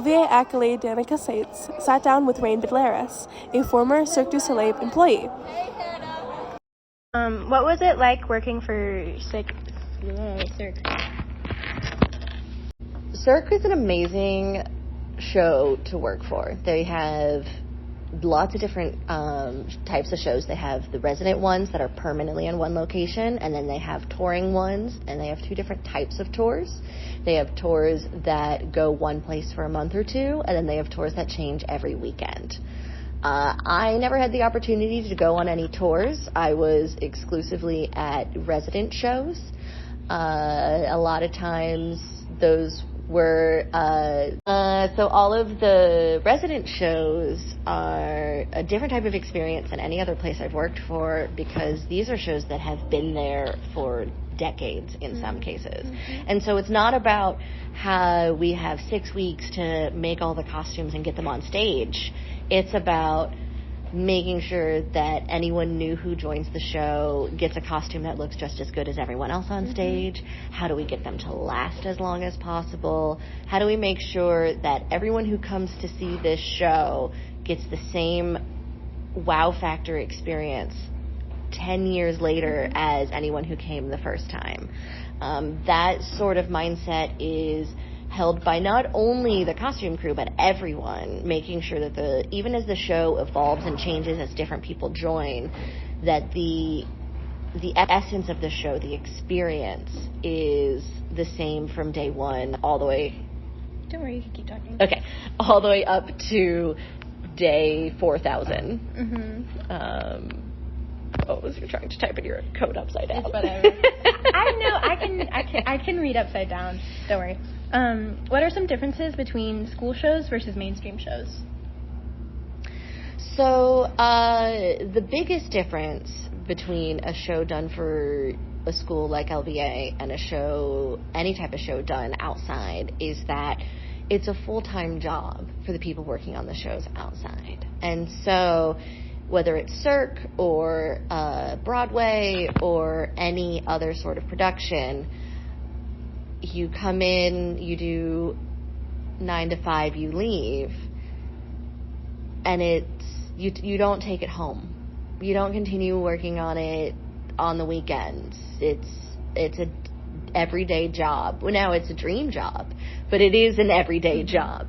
Olivier accolade Danica Seitz sat down with Rain Bidleras, a former Cirque du Soleil employee. What was it like working for Cirque? Cirque is an amazing show to work for. They have lots of different types of shows. They have the resident ones that are permanently in one location, and then they have touring ones, and they have two different types of tours. They have tours that go one place for a month or two, and then they have tours that change every weekend. I never had the opportunity to go on any tours. I was exclusively at resident shows. A lot of times those were, so all of the resident shows are a different type of experience than any other place I've worked for, because these are shows that have been there for decades in some cases. And so it's not about how we have 6 weeks to make all the costumes and get them on stage. It's about making sure that anyone new who joins the show gets a costume that looks just as good as everyone else on stage. How do we get them to last as long as possible? How do we make sure that everyone who comes to see this show gets the same wow factor experience 10 years later as anyone who came the first time? That sort of mindset is held by not only the costume crew, but everyone, making sure that even as the show evolves and changes as different people join, that the essence of the show, the experience, is the same from day one all the way. Don't worry, you can keep talking. Okay, all the way up to day 4,000. What was you trying to type in your code upside down? It's whatever. I know. I can read upside down. Don't worry. What are some differences between school shows versus mainstream shows? So the biggest difference between a show done for a school like LVA and any type of show done outside, is that it's a full-time job for the people working on the shows outside. And so whether it's Cirque or Broadway or any other sort of production, you come in, you do 9 to 5, you leave, and you don't take it home. You don't continue working on it on the weekends. It's a everyday job. Well, now it's a dream job, but it is an everyday job.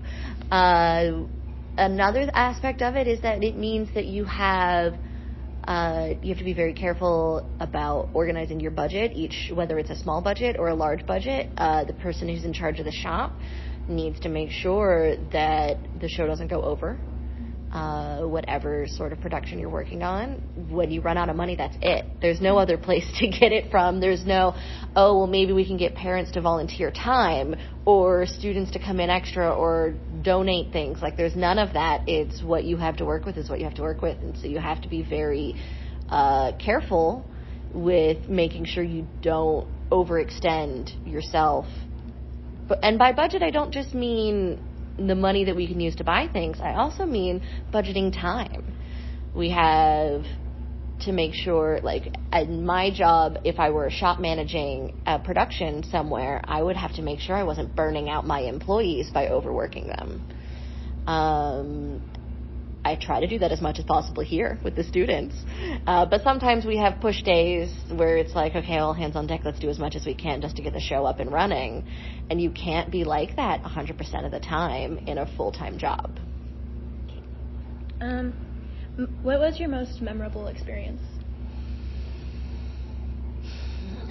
Another aspect of it is that it means that you have to be very careful about organizing your budget, whether it's a small budget or a large budget. The person who's in charge of the shop needs to make sure that the show doesn't go over whatever sort of production you're working on. When you run out of money, that's it. There's no other place to get it from. There's no, oh, well, maybe we can get parents to volunteer time or students to come in extra or donate things. Like, there's none of that. It's what you have to work with is what you have to work with. And so you have to be very careful with making sure you don't overextend yourself. And by budget, I don't just mean the money that we can use to buy things. I also mean budgeting time. We have to make sure, like, in my job, if I were shop managing a production somewhere, I would have to make sure I wasn't burning out my employees by overworking them. I try to do that as much as possible here with the students. But sometimes we have push days where it's like, okay, all hands on deck, let's do as much as we can just to get the show up and running. And you can't be like that 100% of the time in a full-time job. What was your most memorable experience?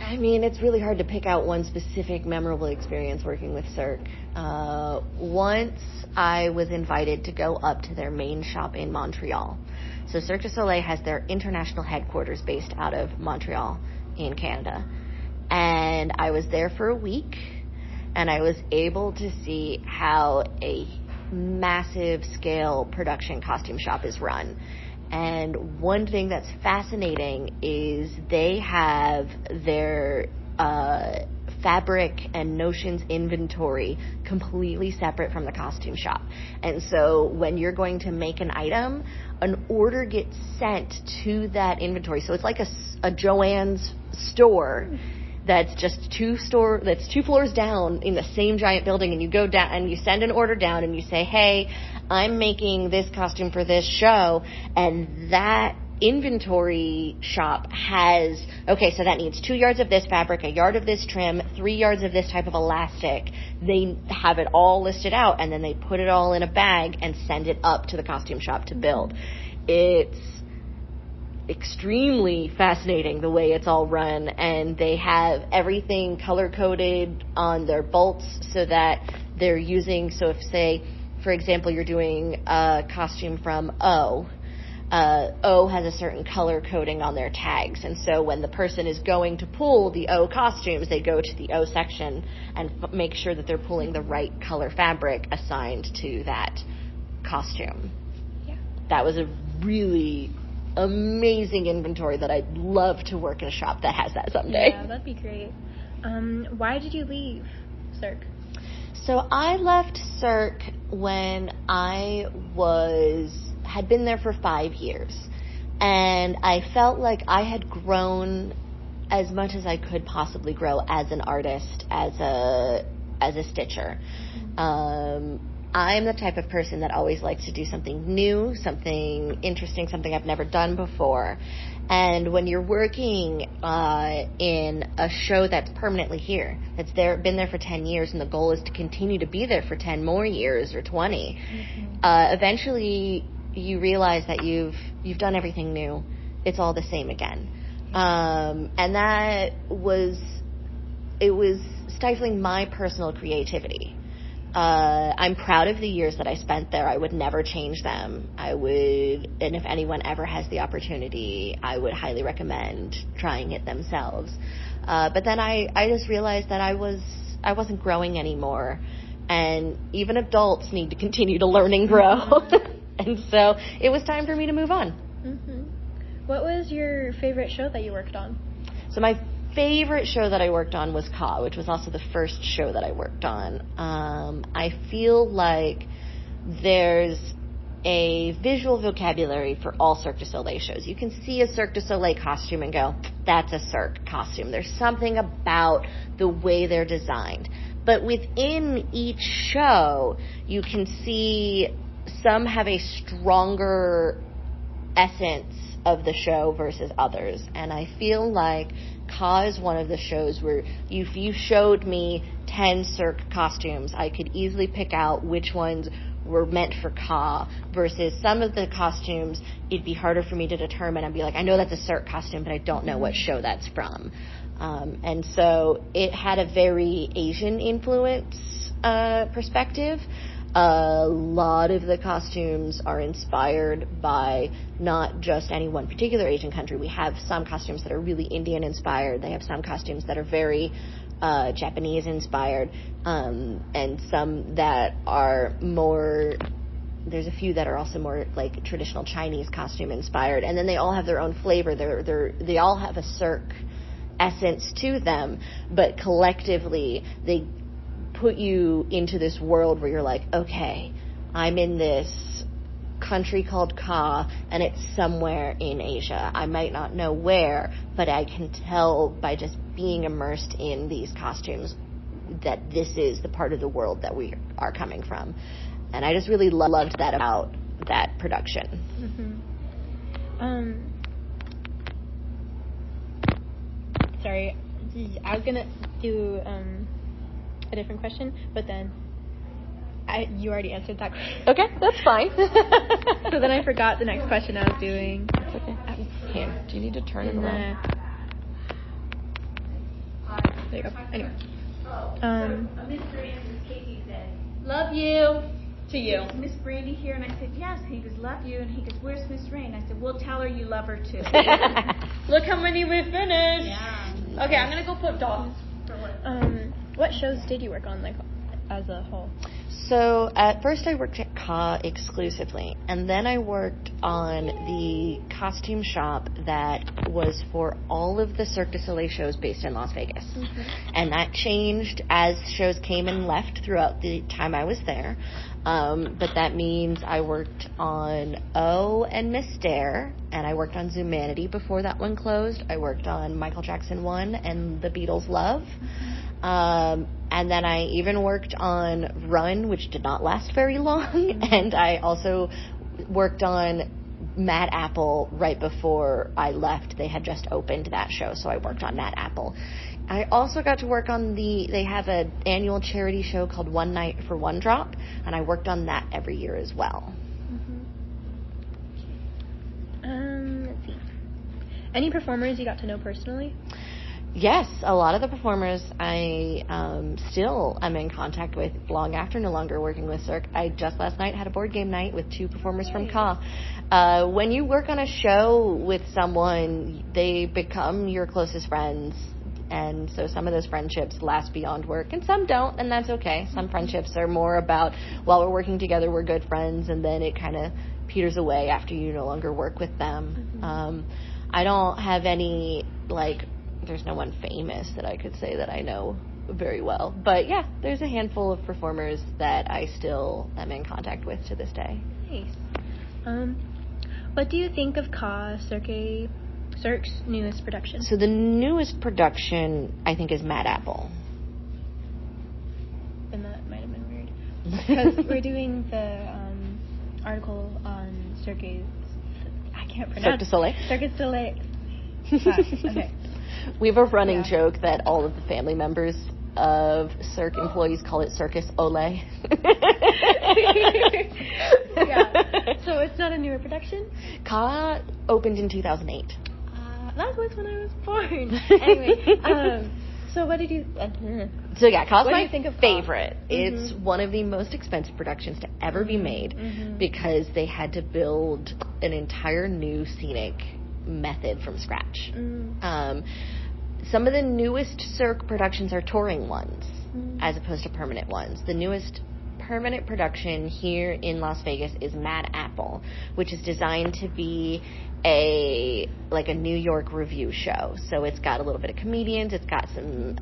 I mean, it's really hard to pick out one specific memorable experience working with Cirque. Once I was invited to go up to their main shop in Montreal. So Cirque du Soleil has their international headquarters based out of Montreal in Canada. And I was there for a week, and I was able to see how a massive scale production costume shop is run. And one thing that's fascinating is they have their fabric and notions inventory completely separate from the costume shop. And so when you're going to make an item, an order gets sent to that inventory. So it's like a Joann's store that's just two floors down in the same giant building, and you go down and you send an order down and you say, hey, I'm making this costume for this show, and that inventory shop has, okay, so that needs 2 yards of this fabric, a yard of this trim, 3 yards of this type of elastic. They have it all listed out, and then they put it all in a bag and send it up to the costume shop to build. It's extremely fascinating the way it's all run, and they have everything color-coded on their bolts so that they're using, so if, say, for example, you're doing a costume from O has a certain color coding on their tags, and so when the person is going to pull the O costumes, they go to the O section and make sure that they're pulling the right color fabric assigned to that costume. Yeah. That was a really amazing inventory that I'd love to work in a shop that has that someday. Yeah, that'd be great. Why did you leave Cirque? So I left Cirque when I had been there for 5 years, and I felt like I had grown as much as I could possibly grow as an artist, as a stitcher. I'm the type of person that always likes to do something new, something interesting, something I've never done before. And when you're working in a show that's permanently here, that's been there for 10 years, and the goal is to continue to be there for 10 more years or 20, eventually you realize that you've done everything new. It's all the same again. And it was stifling my personal creativity. I'm proud of the years that I spent there. I would never change them. And if anyone ever has the opportunity, I would highly recommend trying it themselves. But then I just realized that I wasn't growing anymore, and even adults need to continue to learn and grow. And so it was time for me to move on. What was your favorite show that you worked on? So my favorite show that I worked on was Ka, which was also the first show that I worked on. I feel like there's a visual vocabulary for all Cirque du Soleil shows. You can see a Cirque du Soleil costume and go, that's a Cirque costume. There's something about the way they're designed. But within each show, you can see some have a stronger essence of the show versus others. And I feel like Ka is one of the shows where if you showed me 10 Cirque costumes, I could easily pick out which ones were meant for Ka, versus some of the costumes, it'd be harder for me to determine. I'd be like, I know that's a Cirque costume, but I don't know what show that's from. And so it had a very Asian influence perspective. A lot of the costumes are inspired by not just any one particular Asian country. We have some costumes that are really Indian inspired. They have some costumes that are very Japanese inspired, and some that are more, there's a few that are also more like traditional Chinese costume inspired, and then they all have their own flavor. They all have a Cirque essence to them, but collectively they put you into this world where you're like, okay, I'm in this country called Ka, and it's somewhere in Asia. I might not know where, but I can tell by just being immersed in these costumes that this is the part of the world that we are coming from. And I just really loved that about that production. Sorry, I was gonna do a different question, but then you already answered that question. Okay, that's fine. So then I forgot the next question I was doing. That's okay. Here, do you need to turn it around? There you go. Anyway. Miss Brandy, Katie said, love you. To you. Miss Brandy here? And I said, yes. And he goes, love you. And he goes, where's Miss Rain? I said, well, tell her you love her too. Look how many we finished. Yeah. Okay, I'm going to go flip dogs. What shows did you work on, like, as a whole? So at first I worked at Ka exclusively, and then I worked on the costume shop that was for all of the Cirque du Soleil shows based in Las Vegas. And that changed as shows came and left throughout the time I was there. But that means I worked on O and Miss Dare, and I worked on Zoomanity before that one closed. I worked on Michael Jackson 1 and The Beatles' Love. And then I even worked on Run, which did not last very long. And I also worked on Mad Apple right before I left. They had just opened that show, so I worked on Mad Apple. I also got to work on they have an annual charity show called One Night for One Drop, and I worked on that every year as well. Let's see. Any performers you got to know personally? Yes, a lot of the performers I still am in contact with long after no longer working with Cirque. I just last night had a board game night with 2 performers from Ka. When you work on a show with someone, they become your closest friends, and so some of those friendships last beyond work, and some don't, and that's okay. Some friendships are more about, while we're working together, we're good friends, and then it kind of peters away after you no longer work with them. I don't have any, there's no one famous that I could say that I know very well. But yeah, there's a handful of performers that I still am in contact with to this day. Nice. What do you think of Ka, Cirque's newest production? So the newest production, I think, is Mad Apple. And that might have been weird. Because we're doing the article on Cirque's, I can't pronounce. Cirque du Soleil. Cirque du Soleil. Okay. We have a running joke that all of the family members of Cirque employees call it Circus Olay. Yeah. So it's not a newer production? Ka opened in 2008. That was when I was born. Anyway, so what did you... So yeah, Ka's what do my you think of favorite. Ka? It's one of the most expensive productions to ever be made because they had to build an entire new scenic method from scratch. Some of the newest Cirque productions are touring ones as opposed to permanent ones. The newest permanent production here in Las Vegas is Mad Apple, which is designed to be a New York review show. So it's got a little bit of comedians, it's got some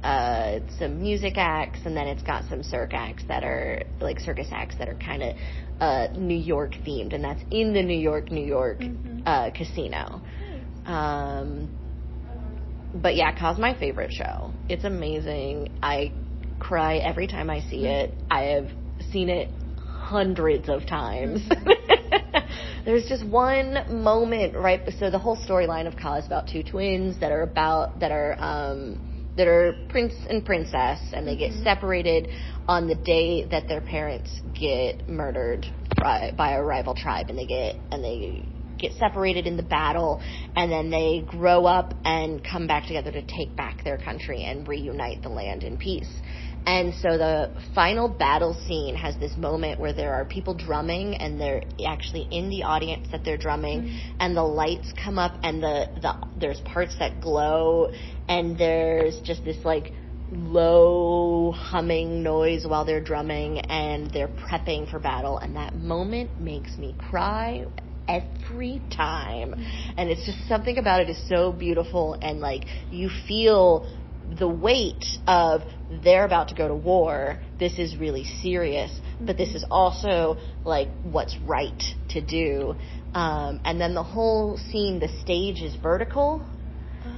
music acts, and then it's got some circus acts that are kind of New York themed, and that's in the New York casino. But yeah, Ka's my favorite show. It's amazing. I cry every time I see it. I have seen it hundreds of times. There's just one moment, right? So the whole storyline of Ka is about 2 twins that are prince and princess, and they get separated on the day that their parents get murdered by a rival tribe, and they get separated in the battle, and then they grow up and come back together to take back their country and reunite the land in peace. And so the final battle scene has this moment where there are people drumming, and they're actually in the audience that they're drumming, and the lights come up, and there's parts that glow, and there's just this low humming noise while they're drumming, and they're prepping for battle, and that moment makes me cry every time. And it's just something about it is so beautiful, and you feel the weight of they're about to go to war. This is really serious, but this is also what's right to do. And then the whole scene, the stage is vertical,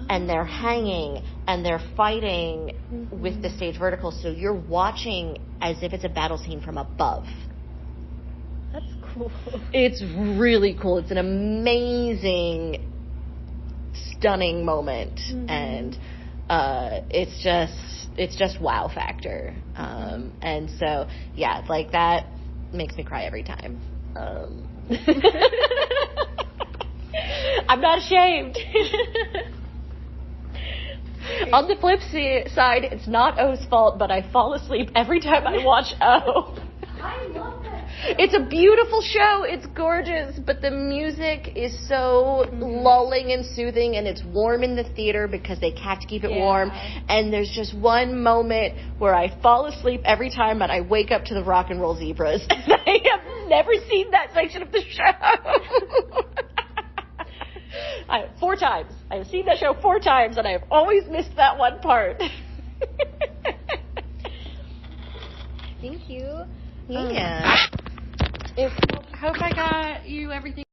and they're hanging and they're fighting with the stage vertical, so you're watching as if it's a battle scene from above. That's cool. It's really cool. It's an amazing, stunning moment, and it's just wow factor. And so yeah, that makes me cry every time. I'm not ashamed. On the flip side, it's not O's fault, but I fall asleep every time I watch O. I love that. It's a beautiful show. It's gorgeous, but the music is so lulling and soothing, and it's warm in the theater because they have to keep it warm. And there's just one moment where I fall asleep every time, and I wake up to the rock and roll zebras. I have never seen that section of the show. 4 times. I have seen that show 4 times, and I have always missed that one part. Thank you. Yeah. Hope I got you everything.